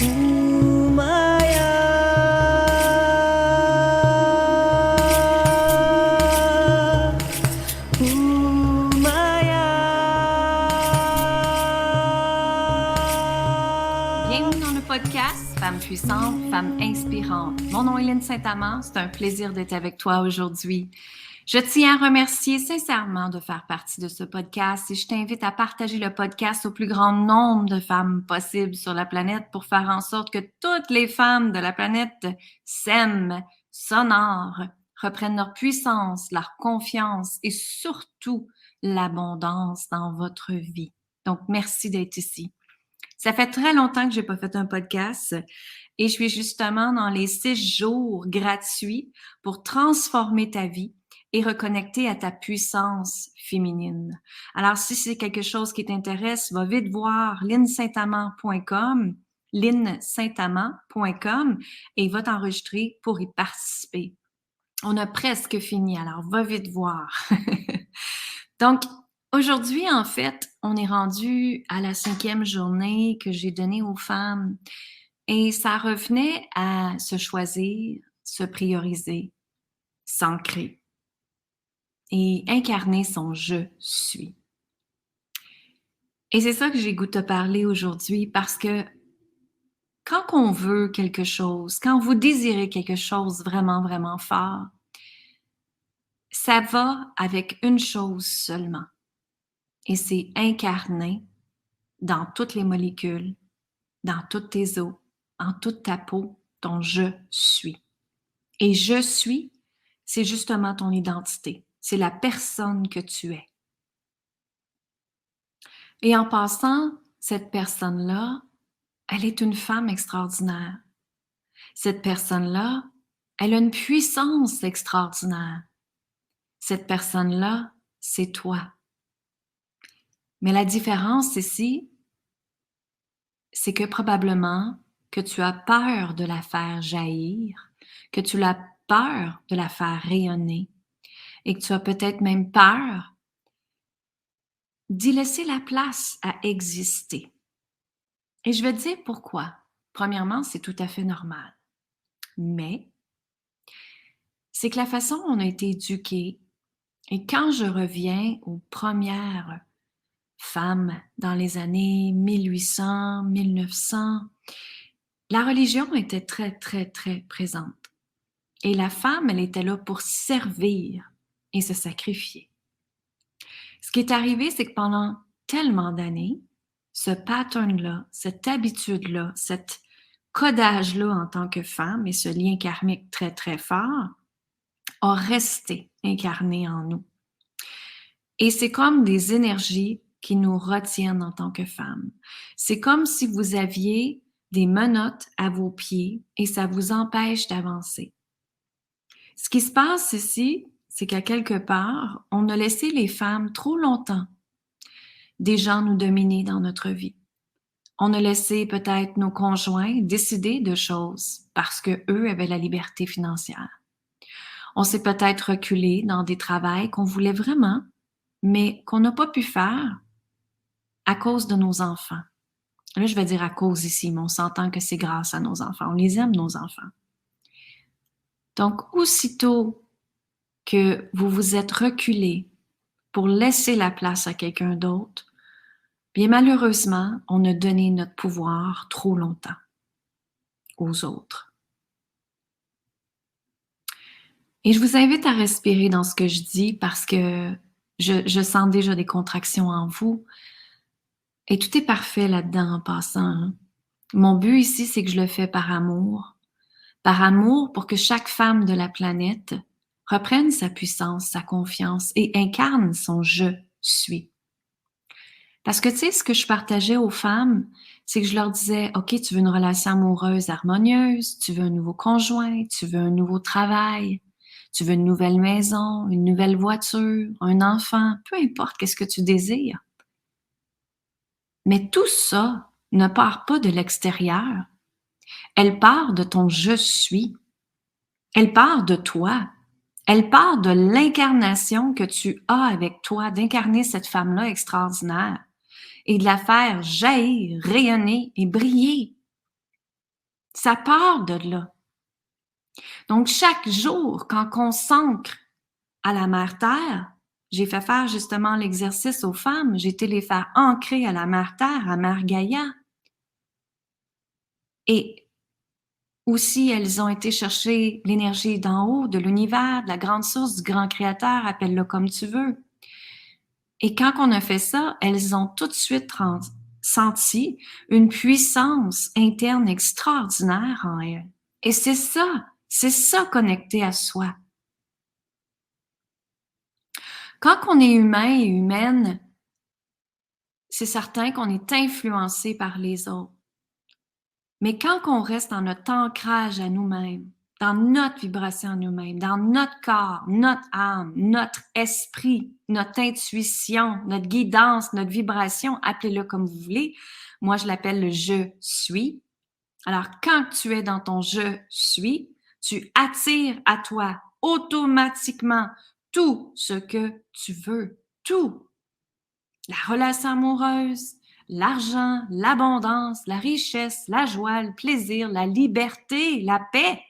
Bienvenue dans le podcast Femmes puissantes, Femmes inspirantes. Mon nom est Lynne Saint-Amand, c'est un plaisir d'être avec toi aujourd'hui. Je tiens à remercier sincèrement de faire partie de ce podcast et je t'invite à partager le podcast au plus grand nombre de femmes possible sur la planète pour faire en sorte que toutes les femmes de la planète s'aiment, s'honorent, reprennent leur puissance, leur confiance et surtout l'abondance dans votre vie. Donc, merci d'être ici. Ça fait très longtemps que j'ai pas fait un podcast et je suis justement dans les 6 jours gratuits pour transformer ta vie et reconnecter à ta puissance féminine. Alors, si c'est quelque chose qui t'intéresse, va vite voir linsaintamand.com et va t'enregistrer pour y participer. On a presque fini, alors va vite voir. Donc, aujourd'hui, en fait, on est rendu à la 5e journée que j'ai donnée aux femmes et ça revenait à se choisir, se prioriser, s'ancrer et incarner son « je suis ». Et c'est ça que j'ai goût de te parler aujourd'hui parce que quand on veut quelque chose, quand vous désirez quelque chose vraiment, vraiment fort, ça va avec une chose seulement. Et c'est incarné dans toutes les molécules, dans toutes tes os, en toute ta peau, ton « je suis ». Et « je suis », c'est justement ton identité. C'est la personne que tu es. Et en passant, cette personne-là, elle est une femme extraordinaire. Cette personne-là, elle a une puissance extraordinaire. Cette personne-là, c'est toi. Mais la différence ici, c'est que probablement que tu as peur de la faire jaillir, que tu as peur de la faire rayonner et que tu as peut-être même peur d'y laisser la place à exister. Et je vais te dire pourquoi. Premièrement, c'est tout à fait normal. Mais c'est que la façon dont on a été éduqué, et quand je reviens aux premières femmes dans les années 1800, 1900, la religion était très, très, très présente. Et la femme, elle était là pour servir et se sacrifier. Ce qui est arrivé, c'est que pendant tellement d'années, ce pattern-là, cette habitude-là, cet codage-là en tant que femme et ce lien karmique très, très fort a resté incarné en nous. Et c'est comme des énergies qui nous retiennent en tant que femmes. C'est comme si vous aviez des menottes à vos pieds et ça vous empêche d'avancer. Ce qui se passe ici, c'est qu'à quelque part, on a laissé les femmes trop longtemps des gens nous dominer dans notre vie. On a laissé peut-être nos conjoints décider de choses parce que eux avaient la liberté financière. On s'est peut-être reculé dans des travails qu'on voulait vraiment, mais qu'on n'a pas pu faire à cause de nos enfants. Là, je vais dire à cause ici, mais on s'entend que c'est grâce à nos enfants. On les aime, nos enfants. Donc, aussitôt que vous vous êtes reculé pour laisser la place à quelqu'un d'autre, bien malheureusement, on a donné notre pouvoir trop longtemps aux autres. Et je vous invite à respirer dans ce que je dis parce que je sens déjà des contractions en vous. Et tout est parfait là-dedans en passant. Hein. Mon but ici, c'est que je le fais par amour. Par amour pour que chaque femme de la planète reprenne sa puissance, sa confiance et incarne son « je suis ». Parce que tu sais, ce que je partageais aux femmes, c'est que je leur disais, OK, tu veux une relation amoureuse harmonieuse, tu veux un nouveau conjoint, tu veux un nouveau travail, tu veux une nouvelle maison, une nouvelle voiture, un enfant, peu importe qu'est-ce que tu désires. Mais tout ça ne part pas de l'extérieur. Elle part de ton « je suis ». Elle part de toi. Elle part de l'incarnation que tu as avec toi, d'incarner cette femme-là extraordinaire et de la faire jaillir, rayonner et briller. Ça part de là. Donc, chaque jour, quand on s'ancre à la Mère Terre, j'ai fait faire justement l'exercice aux femmes, j'ai été les faire ancrer à la Mère Terre, à Mère Gaïa. Et aussi, elles ont été chercher l'énergie d'en haut, de l'univers, de la grande source, du grand créateur, appelle-le comme tu veux. Et quand on a fait ça, elles ont tout de suite senti une puissance interne extraordinaire en elles. Et c'est ça connecté à soi. Quand on est humain et humaine, c'est certain qu'on est influencé par les autres. Mais quand on reste dans notre ancrage à nous-mêmes, dans notre vibration à nous-mêmes, dans notre corps, notre âme, notre esprit, notre intuition, notre guidance, notre vibration, appelez-le comme vous voulez. Moi, je l'appelle le je suis. Alors, quand tu es dans ton je suis, tu attires à toi automatiquement tout ce que tu veux. Tout. La relation amoureuse, l'argent, l'abondance, la richesse, la joie, le plaisir, la liberté, la paix.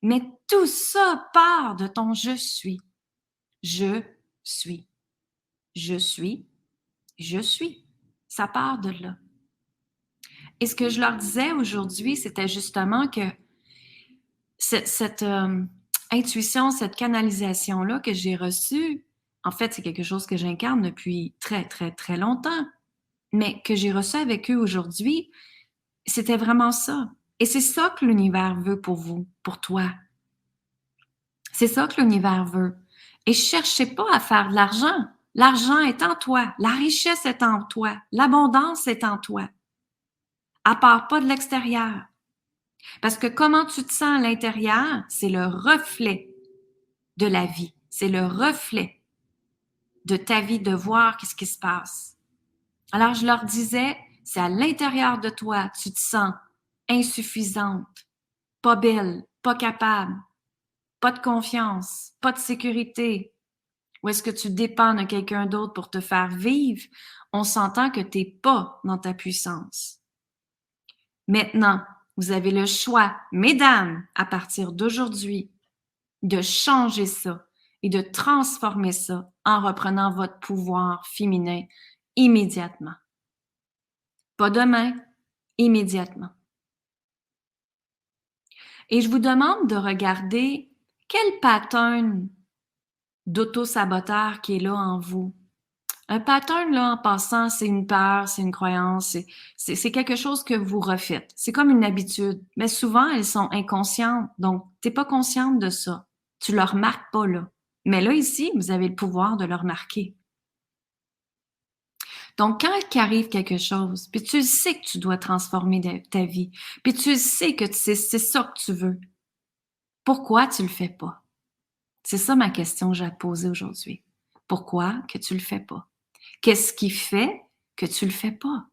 Mais tout ça part de ton je suis. Je suis. Je suis. Je suis. Ça part de là. Et ce que je leur disais aujourd'hui, c'était justement que cette intuition, cette canalisation-là que j'ai reçue, en fait, c'est quelque chose que j'incarne depuis très, très, très longtemps, mais que j'ai reçu avec eux aujourd'hui, c'était vraiment ça. Et c'est ça que l'univers veut pour vous, pour toi. C'est ça que l'univers veut. Et cherchez pas à faire de l'argent. L'argent est en toi. La richesse est en toi. L'abondance est en toi. À part pas de l'extérieur. Parce que comment tu te sens à l'intérieur, c'est le reflet de la vie. C'est le reflet de ta vie, de voir qu'est-ce qui se passe. Alors, je leur disais, c'est à l'intérieur de toi, tu te sens insuffisante, pas belle, pas capable, pas de confiance, pas de sécurité, ou est-ce que tu dépends de quelqu'un d'autre pour te faire vivre, on s'entend que tu n'es pas dans ta puissance. Maintenant, vous avez le choix, mesdames, à partir d'aujourd'hui, de changer ça et de transformer ça en reprenant votre pouvoir féminin immédiatement. Pas demain, immédiatement. Et je vous demande de regarder quel pattern d'auto-saboteur qui est là en vous. Un pattern, là, en passant, c'est une peur, c'est une croyance, c'est quelque chose que vous refaites. C'est comme une habitude. Mais souvent, elles sont inconscientes. Donc, tu n'es pas consciente de ça. Tu ne le remarques pas là. Mais là, ici, vous avez le pouvoir de le remarquer. Donc, quand il arrive quelque chose, puis tu sais que tu dois transformer ta vie, puis tu sais que c'est ça que tu veux, pourquoi tu le fais pas? C'est ça ma question que j'ai à te poser aujourd'hui. Pourquoi que tu le fais pas? Qu'est-ce qui fait que tu le fais pas?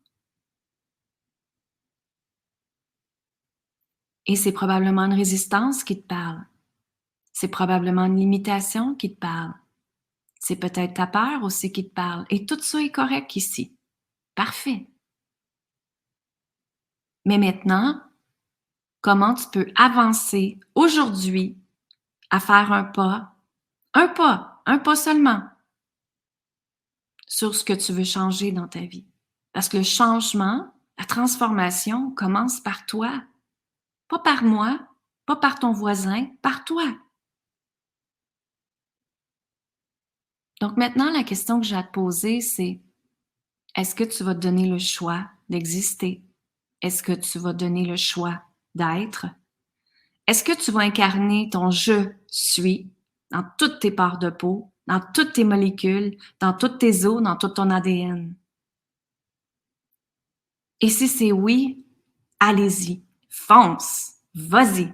Et c'est probablement une résistance qui te parle. C'est probablement une limitation qui te parle. C'est peut-être ta peur aussi qui te parle. Et tout ça est correct ici. Parfait. Mais maintenant, comment tu peux avancer aujourd'hui à faire un pas seulement sur ce que tu veux changer dans ta vie. Parce que le changement, la transformation commence par toi. Pas par moi, pas par ton voisin, par toi. Donc maintenant, la question que j'ai à te poser, c'est est-ce que tu vas te donner le choix d'exister? Est-ce que tu vas donner le choix d'être? Est-ce que tu vas incarner ton je suis dans toutes tes parts de peau, dans toutes tes molécules, dans toutes tes os, dans tout ton ADN? Et si c'est oui, allez-y, fonce, vas-y.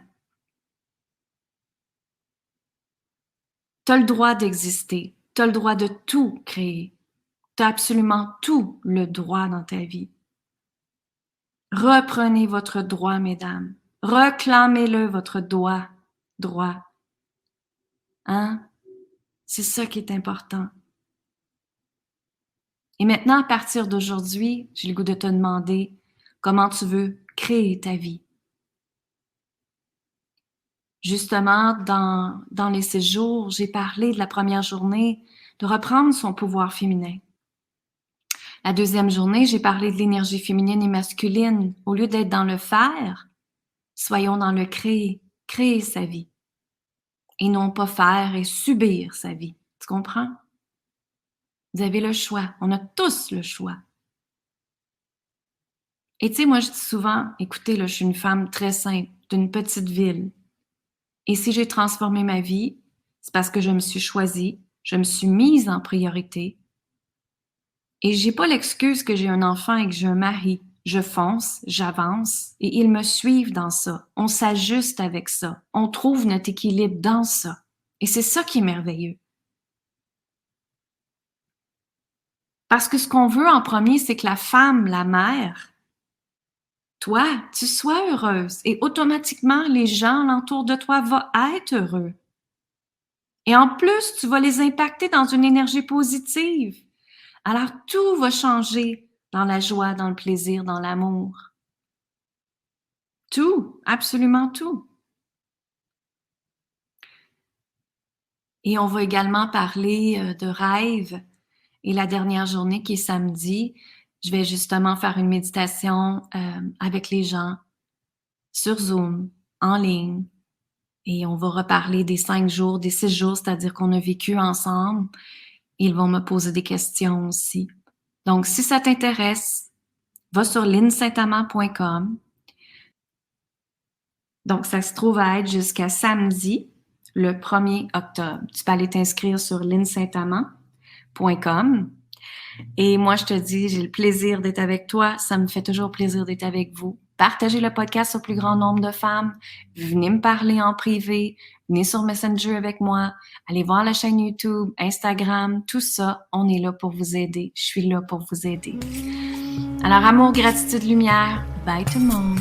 Tu as le droit d'exister, tu as le droit de tout créer. Tu as absolument tout le droit dans ta vie. Reprenez votre droit, mesdames. Reclamez-le, votre droit. Hein? C'est ça qui est important. Et maintenant, à partir d'aujourd'hui, j'ai le goût de te demander comment tu veux créer ta vie. Justement, dans les séjours, j'ai parlé de la première journée de reprendre son pouvoir féminin. La deuxième journée, j'ai parlé de l'énergie féminine et masculine. Au lieu d'être dans le faire, soyons dans le créer, créer sa vie. Et non pas faire et subir sa vie. Tu comprends? Vous avez le choix. On a tous le choix. Et tu sais, moi, je dis souvent, écoutez, là, je suis une femme très simple, d'une petite ville. Et si j'ai transformé ma vie, c'est parce que je me suis choisie, je me suis mise en priorité. Et j'ai pas l'excuse que j'ai un enfant et que j'ai un mari. Je fonce, j'avance et ils me suivent dans ça. On s'ajuste avec ça. On trouve notre équilibre dans ça. Et c'est ça qui est merveilleux. Parce que ce qu'on veut en premier, c'est que la femme, la mère, toi, tu sois heureuse et automatiquement, les gens alentour de toi vont être heureux. Et en plus, tu vas les impacter dans une énergie positive. Alors, tout va changer dans la joie, dans le plaisir, dans l'amour. Tout, absolument tout. Et on va également parler de rêve. Et la dernière journée qui est samedi, je vais justement faire une méditation avec les gens sur Zoom, en ligne. Et on va reparler des 5 jours, des 6 jours, c'est-à-dire qu'on a vécu ensemble. Ils vont me poser des questions aussi. Donc, si ça t'intéresse, va sur linsaintamant.com. Donc, ça se trouve à être jusqu'à samedi, le 1er octobre. Tu peux aller t'inscrire sur linsaintamant.com. Et moi, je te dis, j'ai le plaisir d'être avec toi. Ça me fait toujours plaisir d'être avec vous. Partagez le podcast au plus grand nombre de femmes. Venez me parler en privé. Venez sur Messenger avec moi. Allez voir la chaîne YouTube, Instagram, tout ça. On est là pour vous aider. Je suis là pour vous aider. Alors, amour, gratitude, lumière. Bye tout le monde.